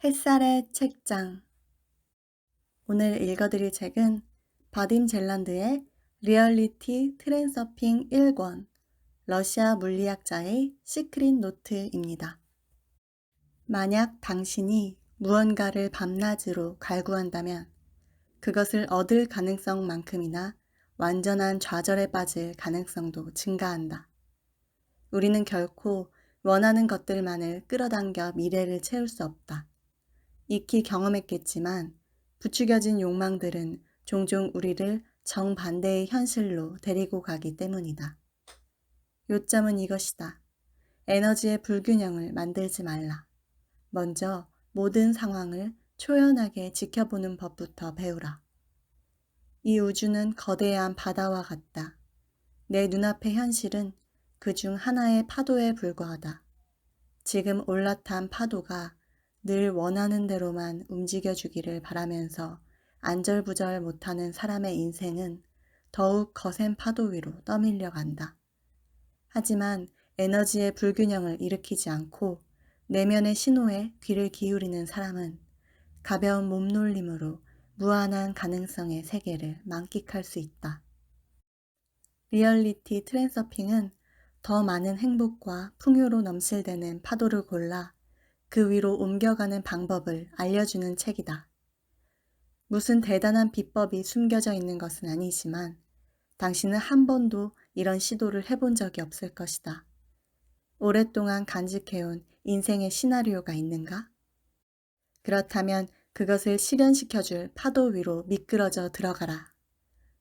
햇살의 책장. 오늘 읽어드릴 책은 바딤 젤란드의 리얼리티 트랜서핑 1권, 러시아 물리학자의 시크릿 노트입니다. 만약 당신이 무언가를 밤낮으로 갈구한다면 그것을 얻을 가능성만큼이나 완전한 좌절에 빠질 가능성도 증가한다. 우리는 결코 원하는 것들만을 끌어당겨 미래를 채울 수 없다. 익히 경험했겠지만 부추겨진 욕망들은 종종 우리를 정반대의 현실로 데리고 가기 때문이다. 요점은 이것이다. 에너지의 불균형을 만들지 말라. 먼저 모든 상황을 초연하게 지켜보는 법부터 배우라. 이 우주는 거대한 바다와 같다. 내 눈앞의 현실은 그중 하나의 파도에 불과하다. 지금 올라탄 파도가 늘 원하는 대로만 움직여주기를 바라면서 안절부절 못하는 사람의 인생은 더욱 거센 파도 위로 떠밀려 간다. 하지만 에너지의 불균형을 일으키지 않고 내면의 신호에 귀를 기울이는 사람은 가벼운 몸놀림으로 무한한 가능성의 세계를 만끽할 수 있다. 리얼리티 트랜서핑은 더 많은 행복과 풍요로 넘실대는 파도를 골라 그 위로 옮겨가는 방법을 알려주는 책이다. 무슨 대단한 비법이 숨겨져 있는 것은 아니지만 당신은 한 번도 이런 시도를 해본 적이 없을 것이다. 오랫동안 간직해온 인생의 시나리오가 있는가? 그렇다면 그것을 실현시켜줄 파도 위로 미끄러져 들어가라.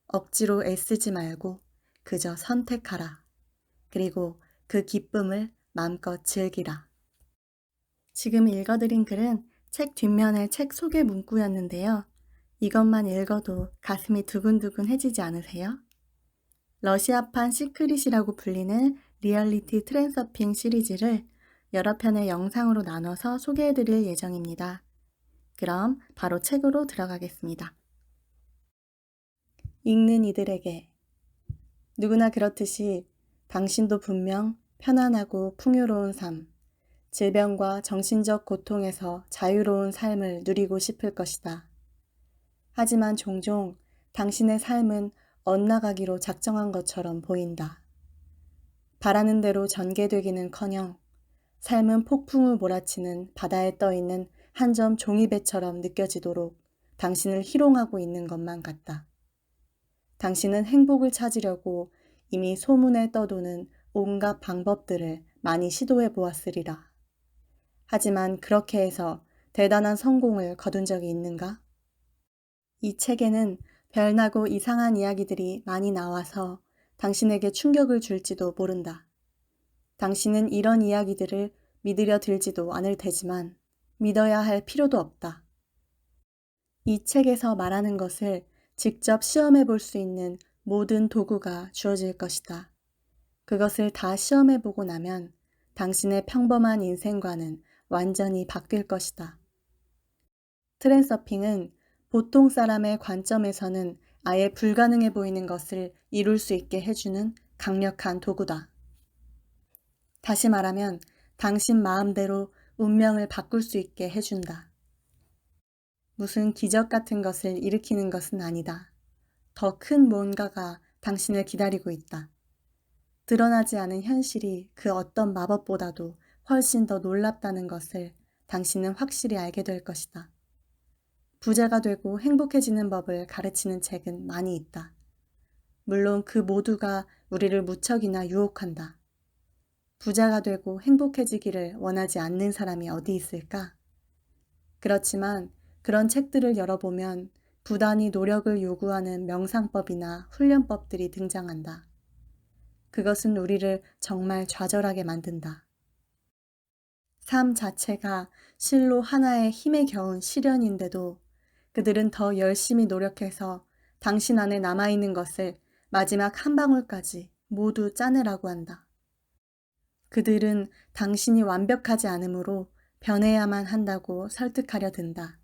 억지로 애쓰지 말고 그저 선택하라. 그리고 그 기쁨을 마음껏 즐기라. 지금 읽어드린 글은 책 뒷면의 책 소개 문구였는데요. 이것만 읽어도 가슴이 두근두근해지지 않으세요? 러시아판 시크릿이라고 불리는 리얼리티 트랜서핑 시리즈를 여러 편의 영상으로 나눠서 소개해드릴 예정입니다. 그럼 바로 책으로 들어가겠습니다. 읽는 이들에게 누구나 그렇듯이 당신도 분명 편안하고 풍요로운 삶, 질병과 정신적 고통에서 자유로운 삶을 누리고 싶을 것이다. 하지만 종종 당신의 삶은 엇나가기로 작정한 것처럼 보인다. 바라는 대로 전개되기는커녕 삶은 폭풍을 몰아치는 바다에 떠있는 한 점 종이배처럼 느껴지도록 당신을 희롱하고 있는 것만 같다. 당신은 행복을 찾으려고 이미 소문에 떠도는 온갖 방법들을 많이 시도해 보았으리라. 하지만 그렇게 해서 대단한 성공을 거둔 적이 있는가? 이 책에는 별나고 이상한 이야기들이 많이 나와서 당신에게 충격을 줄지도 모른다. 당신은 이런 이야기들을 믿으려 들지도 않을 테지만 믿어야 할 필요도 없다. 이 책에서 말하는 것을 직접 시험해 볼 수 있는 모든 도구가 주어질 것이다. 그것을 다 시험해 보고 나면 당신의 평범한 인생과는 완전히 바뀔 것이다. 트랜서핑은 보통 사람의 관점에서는 아예 불가능해 보이는 것을 이룰 수 있게 해주는 강력한 도구다. 다시 말하면 당신 마음대로 운명을 바꿀 수 있게 해준다. 무슨 기적 같은 것을 일으키는 것은 아니다. 더 큰 뭔가가 당신을 기다리고 있다. 드러나지 않은 현실이 그 어떤 마법보다도 훨씬 더 놀랍다는 것을 당신은 확실히 알게 될 것이다. 부자가 되고 행복해지는 법을 가르치는 책은 많이 있다. 물론 그 모두가 우리를 무척이나 유혹한다. 부자가 되고 행복해지기를 원하지 않는 사람이 어디 있을까? 그렇지만 그런 책들을 열어보면 부단히 노력을 요구하는 명상법이나 훈련법들이 등장한다. 그것은 우리를 정말 좌절하게 만든다. 삶 자체가 실로 하나의 힘에 겨운 시련인데도 그들은 더 열심히 노력해서 당신 안에 남아있는 것을 마지막 한 방울까지 모두 짜내라고 한다. 그들은 당신이 완벽하지 않으므로 변해야만 한다고 설득하려 든다.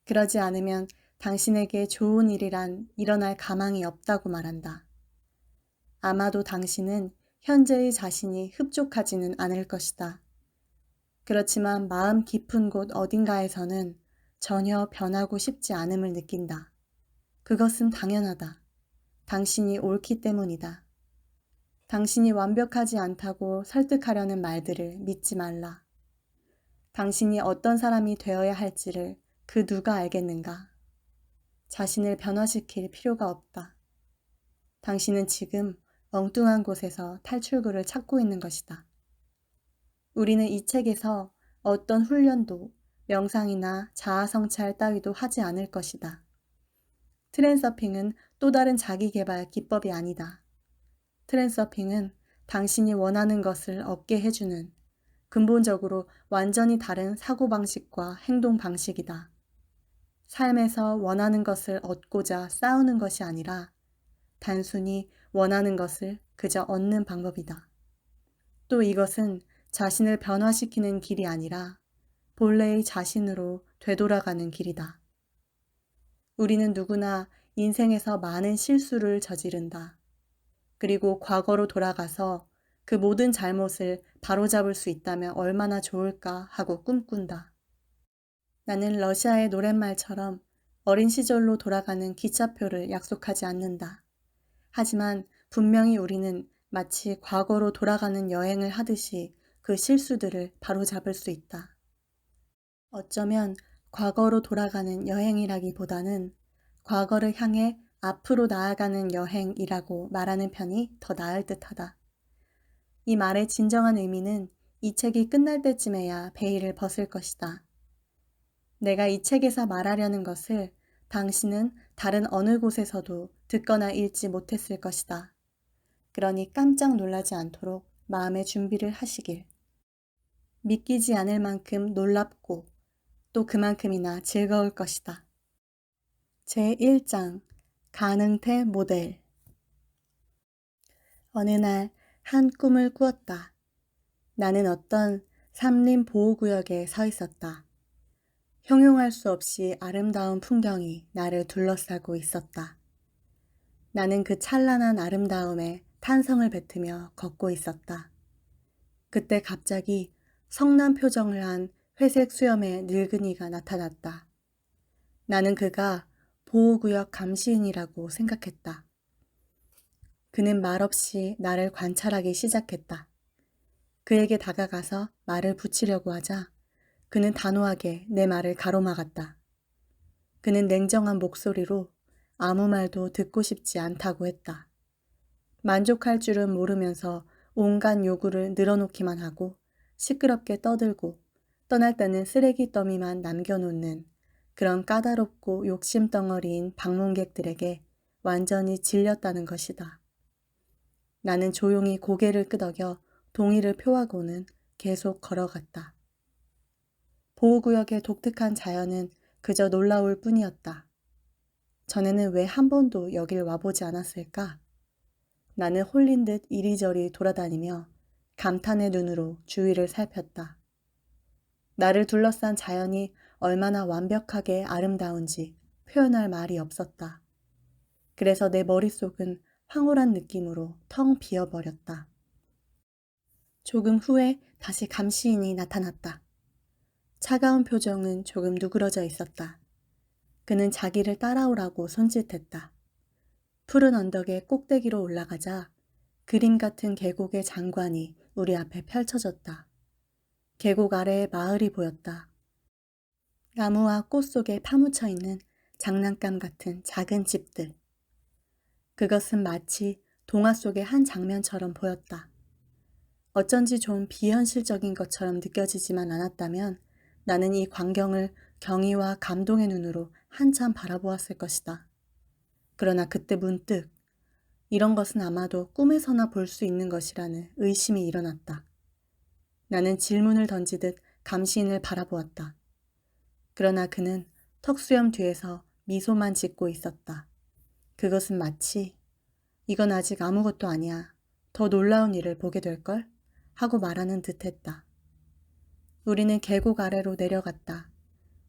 그러지 않으면 당신에게 좋은 일이란 일어날 가망이 없다고 말한다. 아마도 당신은 현재의 자신이 흡족하지는 않을 것이다. 그렇지만 마음 깊은 곳 어딘가에서는 전혀 변하고 싶지 않음을 느낀다. 그것은 당연하다. 당신이 옳기 때문이다. 당신이 완벽하지 않다고 설득하려는 말들을 믿지 말라. 당신이 어떤 사람이 되어야 할지를 그 누가 알겠는가? 자신을 변화시킬 필요가 없다. 당신은 지금 엉뚱한 곳에서 탈출구를 찾고 있는 것이다. 우리는 이 책에서 어떤 훈련도 명상이나 자아성찰 따위도 하지 않을 것이다. 트랜서핑은 또 다른 자기개발 기법이 아니다. 트랜서핑은 당신이 원하는 것을 얻게 해주는 근본적으로 완전히 다른 사고방식과 행동방식이다. 삶에서 원하는 것을 얻고자 싸우는 것이 아니라 단순히 원하는 것을 그저 얻는 방법이다. 또 이것은 자신을 변화시키는 길이 아니라 본래의 자신으로 되돌아가는 길이다. 우리는 누구나 인생에서 많은 실수를 저지른다. 그리고 과거로 돌아가서 그 모든 잘못을 바로잡을 수 있다면 얼마나 좋을까 하고 꿈꾼다. 나는 러시아의 노랫말처럼 어린 시절로 돌아가는 기차표를 약속하지 않는다. 하지만 분명히 우리는 마치 과거로 돌아가는 여행을 하듯이 그 실수들을 바로잡을 수 있다. 어쩌면 과거로 돌아가는 여행이라기보다는 과거를 향해 앞으로 나아가는 여행이라고 말하는 편이 더 나을 듯하다. 이 말의 진정한 의미는 이 책이 끝날 때쯤에야 베일을 벗을 것이다. 내가 이 책에서 말하려는 것을 당신은 다른 어느 곳에서도 듣거나 읽지 못했을 것이다. 그러니 깜짝 놀라지 않도록 마음의 준비를 하시길. 믿기지 않을 만큼 놀랍고 또 그만큼이나 즐거울 것이다. 제1장 가능태 모델. 어느 날 한 꿈을 꾸었다. 나는 어떤 삼림 보호구역에 서 있었다. 형용할 수 없이 아름다운 풍경이 나를 둘러싸고 있었다. 나는 그 찬란한 아름다움에 탄성을 뱉으며 걷고 있었다. 그때 갑자기 성난 표정을 한 회색 수염의 늙은이가 나타났다. 나는 그가 보호구역 감시인이라고 생각했다. 그는 말없이 나를 관찰하기 시작했다. 그에게 다가가서 말을 붙이려고 하자 그는 단호하게 내 말을 가로막았다. 그는 냉정한 목소리로 아무 말도 듣고 싶지 않다고 했다. 만족할 줄은 모르면서 온갖 요구를 늘어놓기만 하고 시끄럽게 떠들고 떠날 때는 쓰레기 더미만 남겨놓는 그런 까다롭고 욕심덩어리인 방문객들에게 완전히 질렸다는 것이다. 나는 조용히 고개를 끄덕여 동의를 표하고는 계속 걸어갔다. 보호구역의 독특한 자연은 그저 놀라울 뿐이었다. 전에는 왜 한 번도 여길 와보지 않았을까? 나는 홀린 듯 이리저리 돌아다니며 감탄의 눈으로 주위를 살폈다. 나를 둘러싼 자연이 얼마나 완벽하게 아름다운지 표현할 말이 없었다. 그래서 내 머릿속은 황홀한 느낌으로 텅 비어버렸다. 조금 후에 다시 감시인이 나타났다. 차가운 표정은 조금 누그러져 있었다. 그는 자기를 따라오라고 손짓했다. 푸른 언덕의 꼭대기로 올라가자 그림 같은 계곡의 장관이 우리 앞에 펼쳐졌다. 계곡 아래에 마을이 보였다. 나무와 꽃 속에 파묻혀 있는 장난감 같은 작은 집들. 그것은 마치 동화 속의 한 장면처럼 보였다. 어쩐지 좀 비현실적인 것처럼 느껴지지만 않았다면 나는 이 광경을 경의와 감동의 눈으로 한참 바라보았을 것이다. 그러나 그때 문득 이런 것은 아마도 꿈에서나 볼 수 있는 것이라는 의심이 일어났다. 나는 질문을 던지듯 감시인을 바라보았다. 그러나 그는 턱수염 뒤에서 미소만 짓고 있었다. 그것은 마치 이건 아직 아무것도 아니야. 더 놀라운 일을 보게 될걸? 하고 말하는 듯했다. 우리는 계곡 아래로 내려갔다.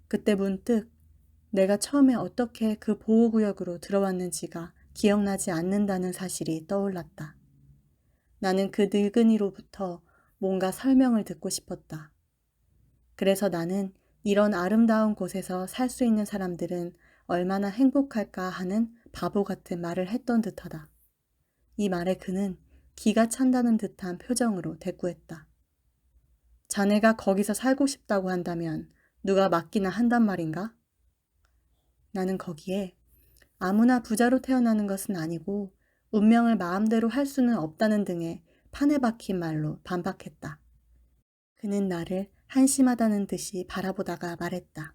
그때 문득 내가 처음에 어떻게 그 보호구역으로 들어왔는지가 기억나지 않는다는 사실이 떠올랐다. 나는 그 늙은이로부터 뭔가 설명을 듣고 싶었다. 그래서 나는 이런 아름다운 곳에서 살 수 있는 사람들은 얼마나 행복할까 하는 바보 같은 말을 했던 듯하다. 이 말에 그는 기가 찬다는 듯한 표정으로 대꾸했다. 자네가 거기서 살고 싶다고 한다면 누가 맡기나 한단 말인가? 나는 거기에 아무나 부자로 태어나는 것은 아니고 운명을 마음대로 할 수는 없다는 등의 판에 박힌 말로 반박했다. 그는 나를 한심하다는 듯이 바라보다가 말했다.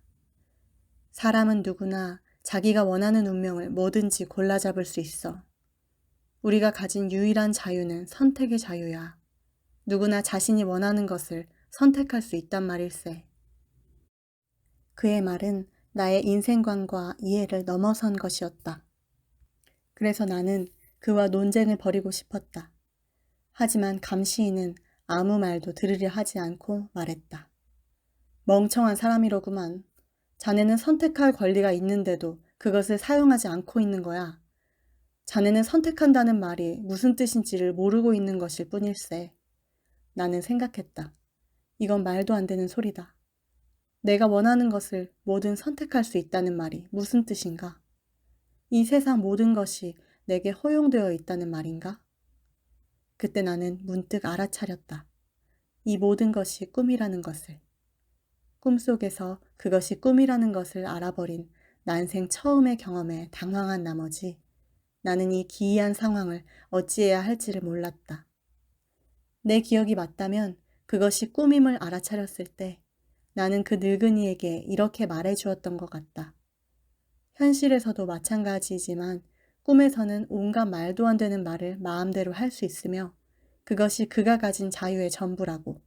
사람은 누구나 자기가 원하는 운명을 뭐든지 골라 잡을 수 있어. 우리가 가진 유일한 자유는 선택의 자유야. 누구나 자신이 원하는 것을 선택할 수 있단 말일세. 그의 말은 나의 인생관과 이해를 넘어선 것이었다. 그래서 나는 그와 논쟁을 벌이고 싶었다. 하지만 감시인은 아무 말도 들으려 하지 않고 말했다. 멍청한 사람이로구만. 자네는 선택할 권리가 있는데도 그것을 사용하지 않고 있는 거야. 자네는 선택한다는 말이 무슨 뜻인지를 모르고 있는 것일 뿐일세. 나는 생각했다. 이건 말도 안 되는 소리다. 내가 원하는 것을 뭐든 선택할 수 있다는 말이 무슨 뜻인가? 이 세상 모든 것이 내게 허용되어 있다는 말인가? 그때 나는 문득 알아차렸다. 이 모든 것이 꿈이라는 것을. 꿈속에서 그것이 꿈이라는 것을 알아버린 난생 처음의 경험에 당황한 나머지 나는 이 기이한 상황을 어찌해야 할지를 몰랐다. 내 기억이 맞다면 그것이 꿈임을 알아차렸을 때 나는 그 늙은이에게 이렇게 말해주었던 것 같다. 현실에서도 마찬가지이지만 꿈에서는 온갖 말도 안 되는 말을 마음대로 할 수 있으며 그것이 그가 가진 자유의 전부라고.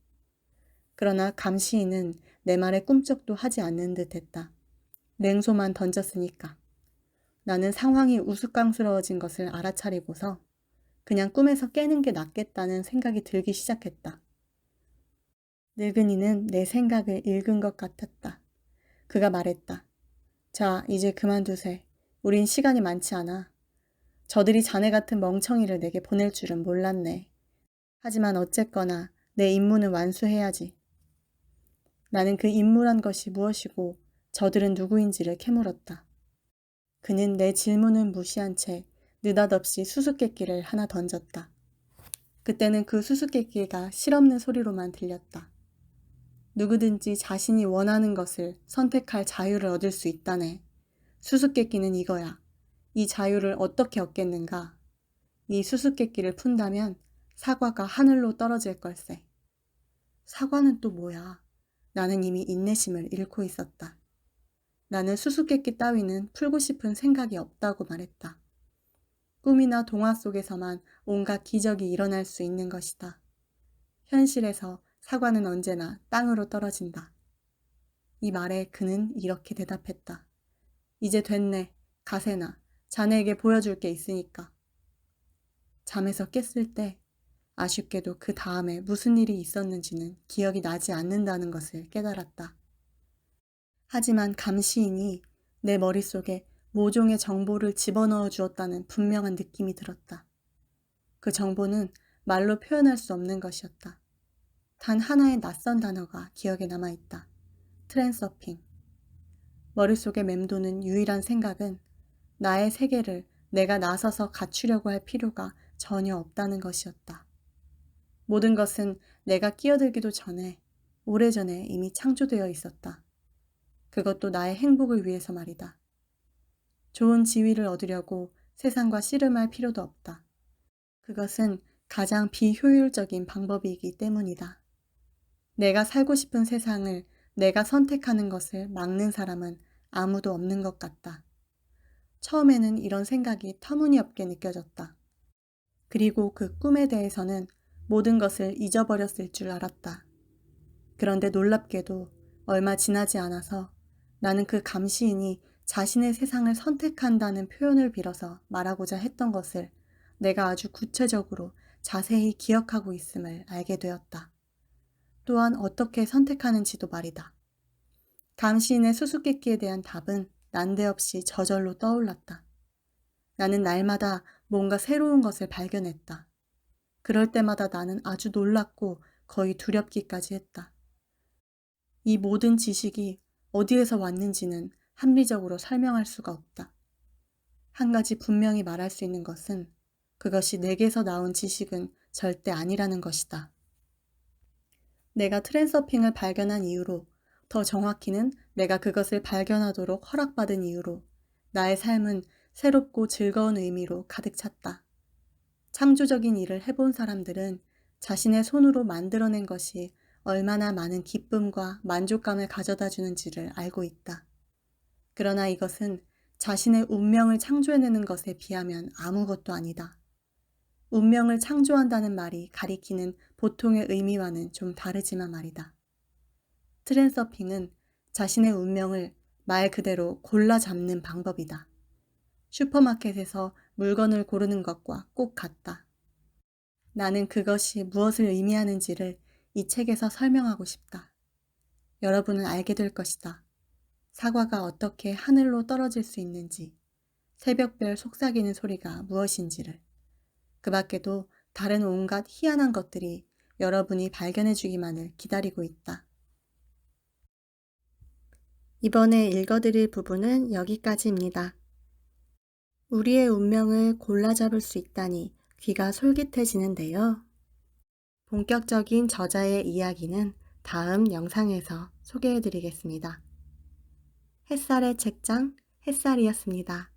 그러나 감시인은 내 말에 꿈쩍도 하지 않는 듯 했다. 냉소만 던졌으니까. 나는 상황이 우스꽝스러워진 것을 알아차리고서 그냥 꿈에서 깨는 게 낫겠다는 생각이 들기 시작했다. 늙은이는 내 생각을 읽은 것 같았다. 그가 말했다. 자, 이제 그만두세. 우린 시간이 많지 않아. 저들이 자네 같은 멍청이를 내게 보낼 줄은 몰랐네. 하지만 어쨌거나 내 임무는 완수해야지. 나는 그 임무란 것이 무엇이고 저들은 누구인지를 캐물었다. 그는 내 질문을 무시한 채 느닷없이 수수께끼를 하나 던졌다. 그때는 그 수수께끼가 실없는 소리로만 들렸다. 누구든지 자신이 원하는 것을 선택할 자유를 얻을 수 있다네. 수수께끼는 이거야. 이 자유를 어떻게 얻겠는가? 이 수수께끼를 푼다면 사과가 하늘로 떨어질 걸세. 사과는 또 뭐야? 나는 이미 인내심을 잃고 있었다. 나는 수수께끼 따위는 풀고 싶은 생각이 없다고 말했다. 꿈이나 동화 속에서만 온갖 기적이 일어날 수 있는 것이다. 현실에서 사과는 언제나 땅으로 떨어진다. 이 말에 그는 이렇게 대답했다. 이제 됐네. 가세나. 자네에게 보여줄 게 있으니까. 잠에서 깼을 때 아쉽게도 그 다음에 무슨 일이 있었는지는 기억이 나지 않는다는 것을 깨달았다. 하지만 감시인이 내 머릿속에 모종의 정보를 집어넣어 주었다는 분명한 느낌이 들었다. 그 정보는 말로 표현할 수 없는 것이었다. 단 하나의 낯선 단어가 기억에 남아있다. 트랜서핑. 머릿속에 맴도는 유일한 생각은 나의 세계를 내가 나서서 갖추려고 할 필요가 전혀 없다는 것이었다. 모든 것은 내가 끼어들기도 전에 오래전에 이미 창조되어 있었다. 그것도 나의 행복을 위해서 말이다. 좋은 지위를 얻으려고 세상과 씨름할 필요도 없다. 그것은 가장 비효율적인 방법이기 때문이다. 내가 살고 싶은 세상을 내가 선택하는 것을 막는 사람은 아무도 없는 것 같다. 처음에는 이런 생각이 터무니없게 느껴졌다. 그리고 그 꿈에 대해서는 모든 것을 잊어버렸을 줄 알았다. 그런데 놀랍게도 얼마 지나지 않아서 나는 그 감시인이 자신의 세상을 선택한다는 표현을 빌어서 말하고자 했던 것을 내가 아주 구체적으로 자세히 기억하고 있음을 알게 되었다. 또한 어떻게 선택하는지도 말이다. 감시인의 수수께끼에 대한 답은 난데없이 저절로 떠올랐다. 나는 날마다 뭔가 새로운 것을 발견했다. 그럴 때마다 나는 아주 놀랍고 거의 두렵기까지 했다. 이 모든 지식이 어디에서 왔는지는 합리적으로 설명할 수가 없다. 한 가지 분명히 말할 수 있는 것은 그것이 내게서 나온 지식은 절대 아니라는 것이다. 내가 트랜서핑을 발견한 이후로, 더 정확히는 내가 그것을 발견하도록 허락받은 이후로 나의 삶은 새롭고 즐거운 의미로 가득 찼다. 창조적인 일을 해본 사람들은 자신의 손으로 만들어낸 것이 얼마나 많은 기쁨과 만족감을 가져다 주는지를 알고 있다. 그러나 이것은 자신의 운명을 창조해내는 것에 비하면 아무것도 아니다. 운명을 창조한다는 말이 가리키는 보통의 의미와는 좀 다르지만 말이다. 트랜서핑은 자신의 운명을 말 그대로 골라 잡는 방법이다. 슈퍼마켓에서 물건을 고르는 것과 꼭 같다. 나는 그것이 무엇을 의미하는지를 이 책에서 설명하고 싶다. 여러분은 알게 될 것이다. 사과가 어떻게 하늘로 떨어질 수 있는지, 새벽별 속삭이는 소리가 무엇인지를. 그 밖에도 다른 온갖 희한한 것들이 여러분이 발견해 주기만을 기다리고 있다. 이번에 읽어드릴 부분은 여기까지입니다. 우리의 운명을 골라 잡을 수 있다니 귀가 솔깃해지는데요. 본격적인 저자의 이야기는 다음 영상에서 소개해 드리겠습니다. 햇살의 책장, 햇살이었습니다.